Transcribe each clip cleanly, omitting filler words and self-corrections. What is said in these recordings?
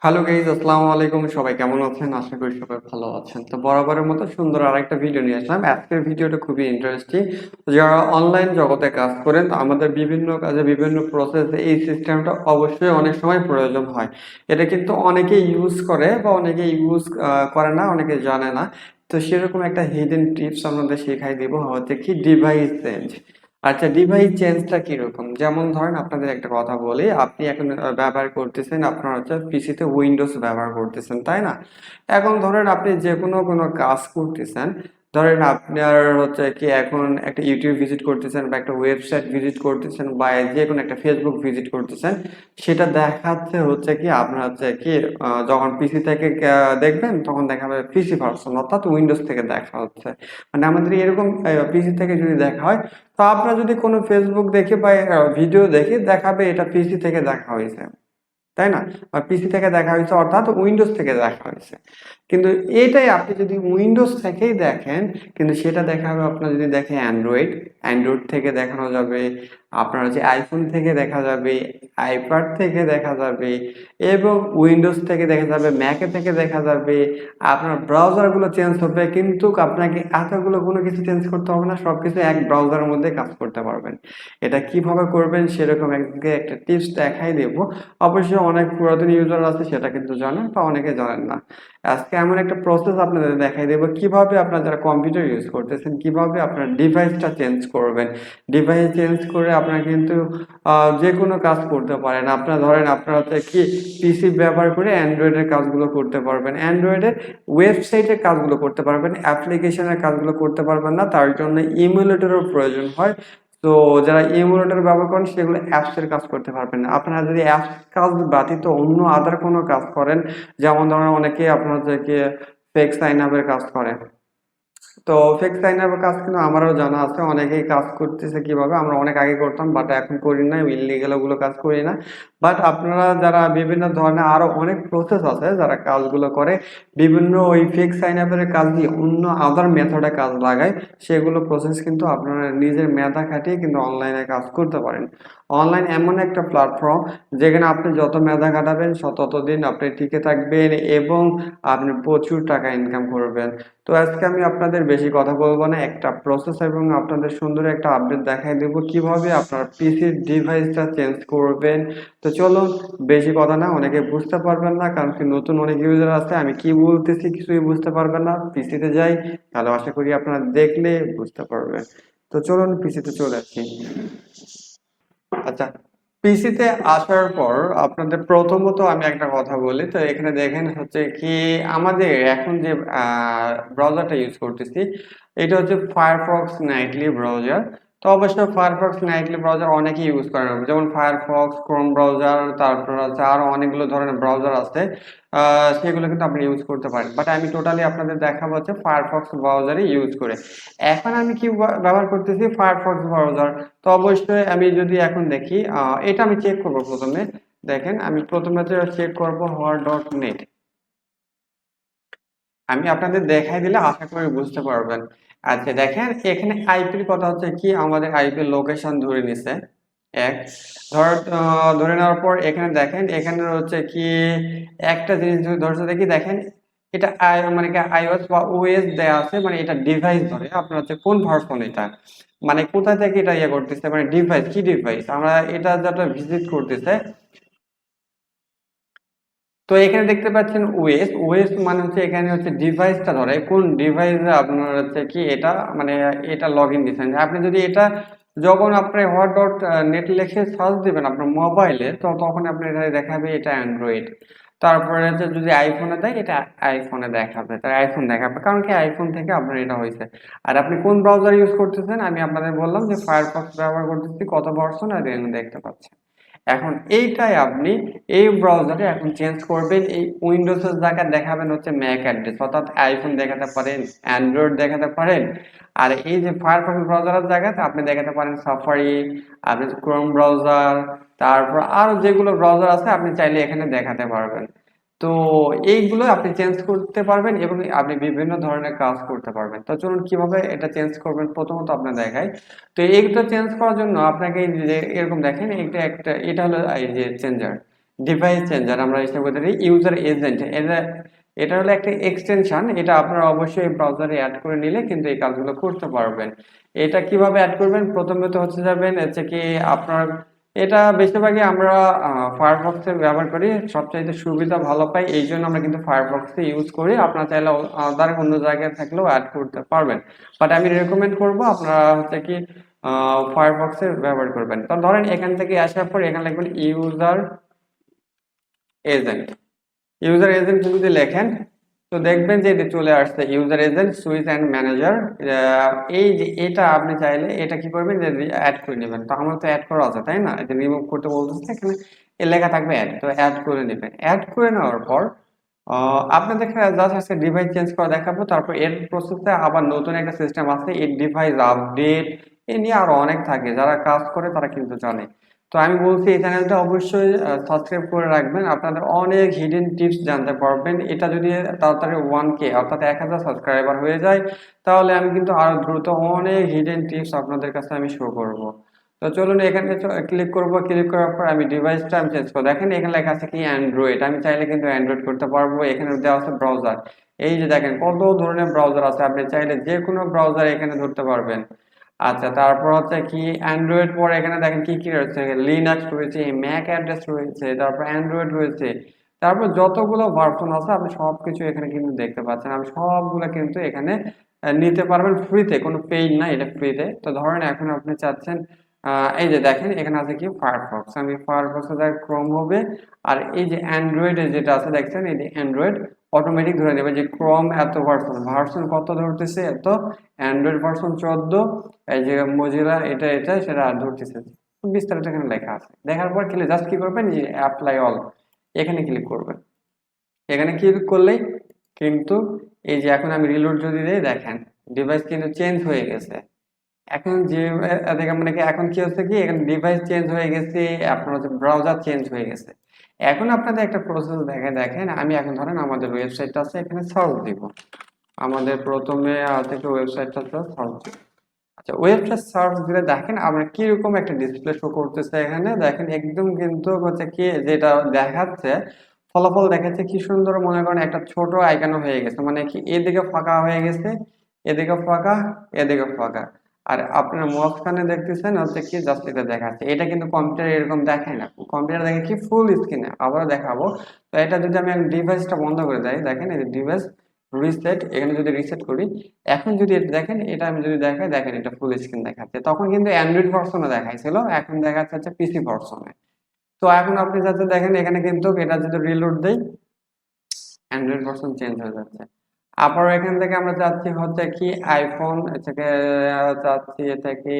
Hello guys, আসসালামু আলাইকুম। সবাই কেমন আছেন? আশা করি সবাই ভালো আছেন। তো বরাবরের মতো সুন্দর আরেকটা ভিডিও নিয়ে আসলাম। আজকের ভিডিওটা খুবই ইন্টারেস্টিং। যারা অনলাইন জগতে কাজ করেন, তো আমাদের বিভিন্ন কাজে বিভিন্ন প্রসেসে এই সিস্টেমটা অবশ্যই অনেক সময় প্রয়োজন হয়। এটা কিন্তু অনেকেই ইউজ করে বা অনেকে ইউজ করে না, অনেকে জানে না। তো সেরকম একটা হিডেন টিপস আপনাদের শেখাই দিব, হচ্ছে কি ডিভাইস চেঞ্জ। আচ্ছা, ডিভাইস চেঞ্জটা কিরকম? যেমন ধরেন আপনাদের একটা কথা বলি, আপনি এখন ব্যবহার করতেছেন, আপনার হচ্ছে পিসিতে উইন্ডোজ ব্যবহার করতেছেন, তাই না? এখন ধরেন আপনি যে কোনো কাজ করতেছেন, ধরেন আপনার হচ্ছে কি এখন একটা ইউটিউব ভিজিট করতেছেন বা একটা ওয়েবসাইট ভিজিট করতেছেন বা যে কোনো একটা ফেসবুক ভিজিট করতেছেন, সেটা দেখাচ্ছে হচ্ছে কি আপনার হচ্ছে কি যখন পিসি থেকে দেখবেন তখন দেখাবে পিসি ভার্সন, অর্থাৎ উইন্ডোজ থেকে দেখা হচ্ছে। মানে আমাদের এরকম পিসি থেকে যদি দেখা হয়, তো আপনারা যদি কোনো ফেসবুক দেখে বা ভিডিও দেখে দেখাবে এটা পিসি থেকে দেখা হয়েছে, তাই না? বা পিসি থেকে দেখা হয়েছে অর্থাৎ উইন্ডোজ থেকে দেখা হয়েছে। কিন্তু এটাই আপনি যদি উইন্ডোজ থেকেই দেখেন, কিন্তু সেটা দেখাবে আপনার যদি দেখে অ্যান্ড্রয়েড, অ্যান্ড্রয়েড থেকে দেখানো যাবে, আপনার হচ্ছে আইফোন থেকে দেখা যাবে, আইপ্যাড থেকে দেখা যাবে, এবং উইন্ডোজ থেকে দেখা যাবে, ম্যাকে থেকে দেখা যাবে। আপনার ব্রাউজারগুলো চেঞ্জ হবে, কিন্তু আপনাকে এতগুলো কোনো কিছু চেঞ্জ করতে হবে না, সবকিছু এক ব্রাউজারের মধ্যে কাজ করতে পারবেন। এটা কিভাবে করবেন সেরকম একটা টিপস দেখাই দেবো। অবশ্যই অনেক পুরাতন ইউজার আছে সেটা কিন্তু জানেন বা অনেকে জানেন না। আজকে এমন একটা প্রসেস আপনাদের দেখাই দেবো, কিভাবে আপনারা যারা কম্পিউটার ইউজ করতেছেন কিভাবে আপনার ডিভাইসটা চেঞ্জ করবেন। ডিভাইস চেঞ্জ করে আপনারা কিন্তু যে কোনো কাজ করতে পারেন। আপনার ধরেন আপনার হচ্ছে কি পিসি ব্যবহার করে অ্যান্ড্রয়েডের কাজগুলো করতে পারবেন, অ্যান্ড্রয়েডের ওয়েবসাইটের কাজগুলো করতে পারবেন, অ্যাপ্লিকেশনের কাজগুলো করতে পারবেন না, তার জন্য ইমুলেটরের প্রয়োজন হয়। তো যারা এমুলেটর ব্যবহার করেন সেগুলো অ্যাপস এর কাজ করতে পারবেন না। আপনারা যদি অ্যাপস কাজ ব্যতীত অন্য আদার কোনো কাজ করেন, যেমন ধরেন অনেকে আপনার হচ্ছে গিয়ে ফেক সাইন আপ এর কাজ করে। তো ফেক সাইন আপ এর কাজ কিন্তু আমারও জানা আছে, অনেকেই কাজ করতেছে কিভাবে, আমরা অনেক আগে করতাম বাট এখন করি না, ইললিগাল ওগুলো কাজ করি না। বাট আপনারা যারা বিভিন্ন ধরনের আরো অনেক প্রসেস আছে যারা কাজগুলো করে, বিভিন্ন ওই ফেক সাইন আপ এর কাজ দিয়ে অন্য আদার মেথডে কাজ লাগায়, সেগুলো প্রসেস কিন্তু আপনারা নিজের মেধা খাটিয়ে কিন্তু অনলাইনে কাজ করতে পারেন। অনলাইন এমন একটা প্ল্যাটফর্ম যেখানে আপনি যত মেধা খাটাবেন ততদিন আপনি টিকে থাকবেন এবং আপনি প্রচুর টাকা ইনকাম করবেন। তো আজকে আমি আপনাদের বেশি কথা বলবো না, একটা প্রসেস এবং আপনাদের সুন্দর একটা আপডেট দেখাই দেব কিভাবে আপনার পিসির ডিভাইসটা চেঞ্জ করবেন। তো চলুন, বেশি কথা না, অনেকে বুঝতে পারবেন না কারণ কি নতুন অনেক ইউজার আছে, আমি কি বলতেছি কিছুই বুঝতে পারবেন না। পিসিতে যাই, তাহলে আশা করি আপনারা দেখলে বুঝতে পারবেন। তো চলুন পিসিতে চলে আসি। আচ্ছা, পিসিতে আসার পর আপনাদের প্রথমত আমি একটা কথা বলি, তো এখানে দেখেন হচ্ছে কি আমাদের এখন যে ব্রাউজারটা ইউজ করতেছি, এটা হচ্ছে ফায়ারফক্স নাইটলি ব্রাউজার। তো অবশ্যই ফায়ারফক্স নাইটলি ব্রাউজার অনেকেই ইউজ করেন, যেমন ফায়ারফক্স, ক্রোম ব্রাউজার, তারপর আছে আরো অনেকগুলো ধরনের ব্রাউজার আছে। সেগুলো কিন্তু আপনি ইউজ করতে পারেন, বাট আমি টোটালি আপনাদের দেখাবো হচ্ছে ফায়ারফক্স ব্রাউজারই ইউজ করে। এখন আমি কি ব্যবহার করতেছি, ফায়ারফক্স ব্রাউজার। তো অবশ্যই আমি যদি এখন দেখি, এটা আমি চেক করব প্রথমে। দেখেন আমি প্রথমে চেক করব hot.net। আমি আপনাদের দেখাই দিলে আশা করি বুঝতে পারবেন। আচ্ছা দেখেন, এখানে আইপির কথা হচ্ছে কি আমাদের আইপি লোকেশন ধরে নিছে এক। ধরে নেওয়ার পর এখানে দেখেন, এখানে হচ্ছে কি একটা জিনিস যদি ধরছে দেখি, দেখেন এটা মানে কি আইওএস বা ওএস দেয়া আছে, মানে এটা ডিভাইস ধরে আপনার হচ্ছে কোন ভার্সন এটা, মানে কোথা থেকে এটা ইয়ে করতেছে, মানে ডিভাইস কি ডিভাইস আমরা এটা যেটা ভিজিট করতেছে। তো এখানে দেখতে পাচ্ছেন ওএস, ওএস মানে হচ্ছে এখানে হচ্ছে ডিভাইসটা ধরে কোন ডিভাইসে আপনার হচ্ছে কি এটা, মানে এটা লগ ইন দিচ্ছেন। আপনি যদি এটা যখন আপনি হট ডট নেট লিখে সার্চ দিবেন আপনার মোবাইলে, তো তখন আপনি এটা দেখাবে এটা অ্যান্ড্রয়েড। তারপরে হচ্ছে যদি আইফোনে দেয় এটা আইফোনে দেখাবে, তার আইফোন দেখাবে, কারণ কি আইফোন থেকে আপনার এটা হয়েছে। আর আপনি কোন ব্রাউজার ইউজ করতেছেন, আমি আপনাদের বললাম যে ফায়ারফক্স ব্যবহার করতেছি, কত ভার্সন আর দেখতে পাচ্ছেন। এখন এইটাই আপনি এই ব্রাউজারে এখন চেঞ্জ করবেন, এই উইন্ডোজের জায়গায় দেখাবেন হচ্ছে ম্যাক অ্যাড্রেস, অর্থাৎ আইফোন দেখাতে পারেন, অ্যান্ড্রয়েড দেখাতে পারেন। আর এই যে ফায়ারফক্স ব্রাউজারের জায়গাতে আপনি দেখাতে পারেন সাফারি, আপনি ক্রোম ব্রাউজার, তারপর আরো যেগুলো ব্রাউজার আছে আপনি চাইলে এখানে দেখাতে পারবেন। তো এইগুলো আপনি চেঞ্জ করতে পারবেন এবং আপনি বিভিন্ন ধরনের কাজ করতে পারবেন। তো চলুন কিভাবে এটা চেঞ্জ করবেন প্রথমত আপনার দেখাই। তো এইটা চেঞ্জ করার জন্য আপনাকে এই যে এরকম দেখেন, এটা হলো এই যে চেঞ্জার। ডিভাইস চেঞ্জার আমরা হিসেবে করতে পারি, ইউজার এজেন্ট। এটা হলো একটা এক্সটেনশন, এটা আপনারা অবশ্যই ব্রাউজারে অ্যাড করে নিলে কিন্তু এই কাজগুলো করতে পারবেন। এটা কিভাবে অ্যাড করবেন? প্রথমে তো হচ্ছে যাবেন হচ্ছে কি আপনার, এটা বেশিরভাগই আমরা ফায়ারফক্সে ব্যবহার করি, সবচাইতে সুবিধা ভালো পাই, এই জন্য আমরা কিন্তু ফায়ারফক্সে ইউজ করি। আপনারা চাইলে আদার অন্য জায়গায় থাকলেও অ্যাড করতে পারবেন, বাট আমি রেকমেন্ড করবো আপনারা হচ্ছে কি ফায়ারফক্সে ব্যবহার করবেন। তো ধরেন এখান থেকে আসার পর এখানে লিখবেন ইউজার এজেন্ট। ইউজার এজেন্ট যদি লেখেন তো দেখবেন যে এটা চলে আসছে user agent switch and manager. এই যে এটা আপনি চাইলে এটা কি করবেন যে অ্যাড করে নেবেন। তো আমার তো অ্যাড করা আছে তাই না, এটা রিমুভ করতে বলতেছে, এখানে লেখা থাকবে অ্যাড, তো অ্যাড করে নেবেন। অ্যাড করে নেওয়ার পর আপনাদের জাস্ট আজকে ডিভাইস চেঞ্জ করে দেখাবো, তারপর এর প্রসেসে আবার নতুন একটা সিস্টেম আছে, এই ডিভাইস আপডেট এ নিয়ে আরো অনেক থাকে, যারা কাজ করে তারা কিন্তু জানে। তো আমি বলছি এই চ্যানেলটা অবশ্যই সাবস্ক্রাইব করে রাখবেন, আপনাদের অনেক হিডেন টিপস জানতে পারবেন। এটা যদি তাড়াতাড়ি 1K অর্থাৎ 1000 সাবস্ক্রাইবার হয়ে যায়, তাহলে আমি কিন্তু আরো দ্রুত অনেক হিডেন টিপস আপনাদের কাছে আমি শো করব। তো চলুন এখানে ক্লিক করব, ক্লিক করার পর আমি ডিভাইসটা আমি চেঞ্জ করব। দেখেন এখানে লেখা আছে কি অ্যান্ড্রয়েড, আমি চাইলে কিন্তু অ্যান্ড্রয়েড করতে পারবো। এখানে দেওয়া আছে ব্রাউজার, এই যে দেখেন কত ধরনের ব্রাউজার আছে, আপনি চাইলে যে কোনো ব্রাউজার এখানে ধরতে পারবেন। আচ্ছা, তারপর হচ্ছে কি অ্যান্ড্রয়েড, পরে এখানে দেখেন কি কি রয়েছে, লিনাক্স রয়েছে, ম্যাক অ্যাড্রেস রয়েছে, তারপর অ্যান্ড্রয়েড রয়েছে, তারপর যতগুলো ভার্সন আছে আপনি সবকিছু এখানে কিন্তু দেখতে পাচ্ছেন। আমি সবগুলো কিন্তু এখানে নিতে পারবেন ফ্রিতে, কোনো পেইড না, এটা ফ্রিতে। তো ধরেন এখন আপনি চাচ্ছেন এই যে দেখেন এখানে আছে কি ফায়ারফক্স, আমি ফায়ারফক্সে যাই ক্রোম হবে, আর এই যে অ্যান্ড্রয়েডে যেটা আছে দেখছেন এই যে অ্যান্ড্রয়েড অটোমেটিক ধরে নেবে যে ক্রোম এত ভার্সন, ভার্সন কত ধরতেছে এত, অ্যান্ড্রয়েড ভার্সন 14, এই যে মজিলা এটা এটা সেটা আর ধরতেছে। বিস্তারিত এখানে লেখা আছে, দেখার পর ক্লিক জাস্ট কি করবেন যে অ্যাপ্লাই অল, এখানে ক্লিক করবেন। এখানে ক্লিক করলেই কিন্তু এই যে এখন আমি রিলোড যদি দিই দেখেন ডিভাইস কিন্তু চেঞ্জ হয়ে গেছে। এখন যে দেখেন মানে কি এখন কি হচ্ছে কি এখানে ডিভাইস চেঞ্জ হয়ে গেছে, আপনার হচ্ছে ব্রাউজার চেঞ্জ হয়ে গেছে। এখন আপনাদের একটা প্রসেস দেখে দেখেন, আমি এখন ধরেন আমাদের ওয়েবসাইটটা আছে এখানে সার্চ দিব, আমাদের প্রথমে থেকে ওয়েবসাইটটা সার্চ দিব। আচ্ছা, ওয়েবসাইট সার্চ দিলে দেখেন আমরা কিরকম একটা ডিসপ্লে শো করতেছে, এখানে দেখেন একদম কিন্তু হচ্ছে কি যেটা দেখাচ্ছে ফলাফল দেখাচ্ছে কি সুন্দর, মনে করেন একটা ছোট আইকনও হয়ে গেছে, মানে কি এদিকে ফাঁকা হয়ে গেছে, এদিকে ফাঁকা, এদিকে ফাঁকা, আর আপনার মাঝখানে দেখতেছেন হচ্ছে কি জাস্ট এটা দেখাচ্ছে। এটা কিন্তু কম্পিউটার এরকম দেখায় না, কম্পিউটার দেখে কি ফুল স্ক্রিনে। আবার দেখাবো, তো এটা যদি আমি ডিভাইসটা বন্ধ করে দেই দেখেন এই ডিভাইস রিসেট, এখানে যদি রিসেট করি, এখন যদি এটা দেখেন, এটা আমি যদি দেখাই দেখেন এটা ফুল স্ক্রিন দেখাচ্ছে। তখন কিন্তু অ্যান্ড্রয়েড ভার্সনে দেখাইছিল, এখন দেখাচ্ছে হচ্ছে পিসি ভার্সনে। তো এখন আপনি যাতে দেখেন এখানে কিন্তু এটা যদি রিলোড দেই অ্যান্ড্রয়েড ভার্সন চেঞ্জ হয়ে যাচ্ছে। আবার এখান থেকে আমরা চাচ্ছি হচ্ছে কি আইফোন থেকে চাচ্ছি এটা কি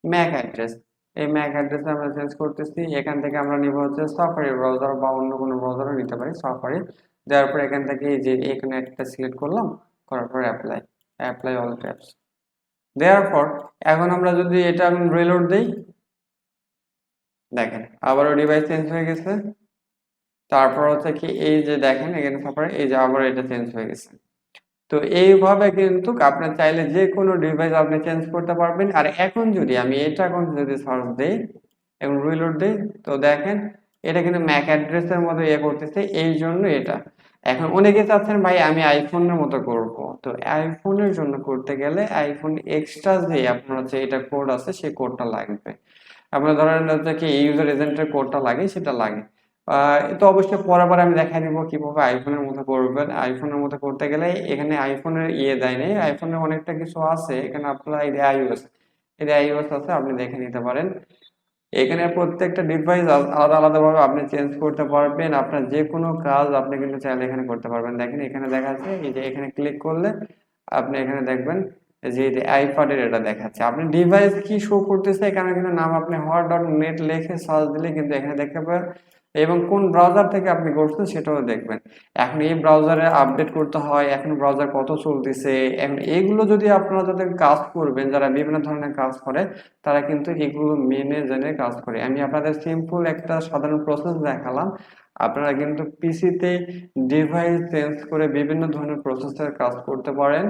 ম্যাক অ্যাড্রেস, এই ম্যাক অ্যাড্রেস আমরা চেঞ্জ করতেছি। এখান থেকে আমরা নিব হচ্ছে সাফারি ব্রাউজার বা অন্য কোনো ব্রাউজারও নিতে পারি, সাফারি দেওয়ার পর এখান থেকে এই যে এখানে একটা সিলেক্ট করলাম, করার পর অ্যাপ্লাই, অ্যাপ্লাই অল ট্যাবস দেওয়ার পর এখন আমরা যদি এটা রিলোড দেই দেখেন আবারও ডিভাইস চেঞ্জ হয়ে গেছে। তারপর হচ্ছে কি এই যে দেখেন এখানে সাফারি, এই যে আবার এটা চেঞ্জ হয়ে গেছে। তো এইভাবে কিন্তু আপনার চাইলে যে কোনো ডিভাইস আপনি চেঞ্জ করতে পারবেন। আর এখন যদি আমি এটা এখন যদি সার্চ দেই এবং রিলোড দেই, তো দেখেন এটা কিন্তু ম্যাক অ্যাড্রেসের মতো ইয়ে করতেছে, এই জন্য এটা। এখন অনেকে চাচ্ছেন ভাই আমি আইফোনের মতো করব, তো আইফোনের জন্য করতে গেলে আইফোন এক্সট্রা যে আপনার হচ্ছে এটা কোড আছে সেই কোডটা লাগবে। আপনার ধরেন হচ্ছে কি ইউজার এজেন্টের কোডটা লাগে, সেটা লাগে। তো অবশ্যই পরে আমি দেখাই দিব কিভাবে আইফোনের মতো করবেন। আইফোনের মতো করতে গেলে এখানে আইফোনের ইয়ে দেয় নাই, আইফোনের অনেকটা কিছু আছে এখানে, আপনার এই আইওএস, এই আইওএস আছে আপনি দেখে নিতে পারেন। এখানে প্রত্যেকটা ডিভাইস আলাদা আলাদাভাবে আপনি চেঞ্জ করতে পারবেন, আপনার যে কোনো কাজ আপনি কিন্তু চাইলে এখানে করতে পারবেন। দেখেন এখানে দেখা যাচ্ছে এই যে এখানে ক্লিক করলে আপনি এখানে দেখবেন যে আইপ্যাডের এটা দেখাচ্ছে, আপনি ডিভাইস কি শো করতেছে এখানে কিন্তু নাম আপনি hot.net লিখে সার্চ দিলে কিন্তু এখানে দেখতে পাবেন, এবং কোন ব্রাউজার থেকে আপনি করছেন সেটাও দেখবেন। এখন এই ব্রাউজারে আপডেট করতে হয়, এখন ব্রাউজার কত চলতেছে, এখন এগুলো যদি আপনারা যাদের কাজ করবেন, যারা বিভিন্ন ধরনের কাজ করে তারা কিন্তু এগুলো মেনে জেনে কাজ করে। আমি আপনাদের সিম্পল একটা সাধারণ প্রসেস দেখালাম, আপনারা কিন্তু পিসিতে ডিভাইস চেঞ্জ করে বিভিন্ন ধরনের প্রসেসের কাজ করতে পারেন।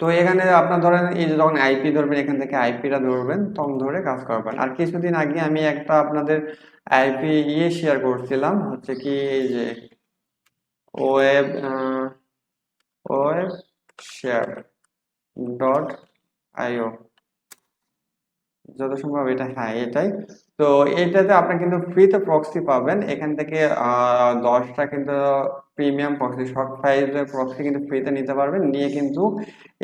তো এখানে আপনার ধরেন এই যে যখন আইপি ধরবেন, এখান থেকে আইপিটা ধরবেন, তখন ধরে কাজ করবেন। আর কিছুদিন আগে আমি একটা আপনাদের আইপি শেয়ার করছিলাম, হচ্ছে কি এই যে ওয়েব ওয়েব শেয়ার ডট আইও, যত সম্ভব এটা, হ্যাঁ এটাই। তো এটাতে আপনি কিন্তু ফ্রিতে প্রক্সি পাবেন। এখান থেকে 10টা কিন্তু প্রিমিয়াম প্রক্সি, শর্ট ফাইলের প্রক্সি কিন্তু ফ্রিতে নিতে পারবেন। নিয়ে কিন্তু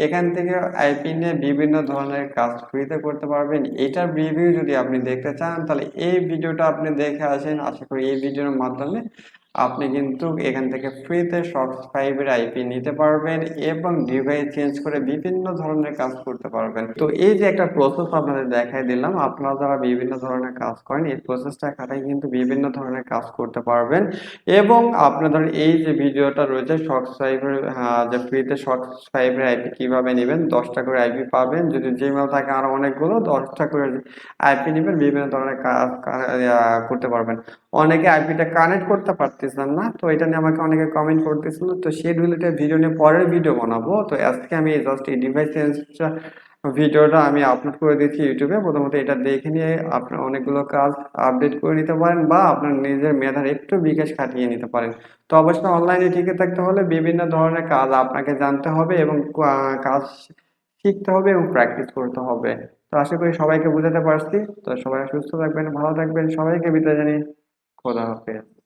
এখান থেকে আইপি নিয়ে বিভিন্ন ধরনের কাজ ফ্রিতে করতে পারবেন। এটার রিভিউ যদি আপনি দেখতে চান, তাহলে এই ভিডিওটা আপনি দেখে আসেন। আশা করি এই ভিডিওর মাধ্যমে আপনি কিন্তু এখান থেকে ফ্রিতে শর্ট ফাইভের আইপি নিতে পারবেন এবং ডিভাইস চেঞ্জ করে বিভিন্ন ধরনের কাজ করতে পারবেন। তো এই যে একটা প্রসেস আপনাদের দেখাই দিলাম, আপনারা যারা বিভিন্ন ধরনের কাজ করেন, এই প্রসেসটা খাটাই কিন্তু বিভিন্ন ধরনের কাজ করতে পারবেন। এবং আপনাদের এই যে ভিডিওটা রয়েছে শর্ট ফাইভের, যে ফ্রিতে শর্ট ফাইভের আইপি কিভাবে নেবেন, 10টা করে আইপি পাবেন। যদি জিমেল থাকে আরো অনেকগুলো, 10টা করে আইপি নেবেন, বিভিন্ন ধরনের কাজ করতে পারবেন। অনেকে আইপিটা কানেক্ট করতে পারতেছেন না, তো এটা নিয়ে আমাকে অনেকে কমেন্ট করতেছিল। তো সেই রিলেটেড ভিডিও নিয়ে পরের ভিডিও বানাবো। তো আজকে আমি জাস্ট এই ডিভাইস চেঞ্জটা ভিডিওটা আমি আপলোড করে দিচ্ছি ইউটিউবে। প্রথমত এটা দেখে নিয়ে আপনার অনেকগুলো কাজ আপডেট করে নিতে পারেন, বা আপনার নিজের মেধার একটু বিকাশ খাটিয়ে নিতে পারেন। তো অবশ্যই অনলাইনে টিকে থাকতে হলে বিভিন্ন ধরনের কাজ আপনাকে জানতে হবে এবং কাজ শিখতে হবে এবং প্র্যাকটিস করতে হবে। তো আশা করি সবাইকে বুঝাতে পারছি। তো সবাই সুস্থ থাকবেন, ভালো থাকবেন, সবাইকে বিদায় জানিয়ে খোদা হাফেজ।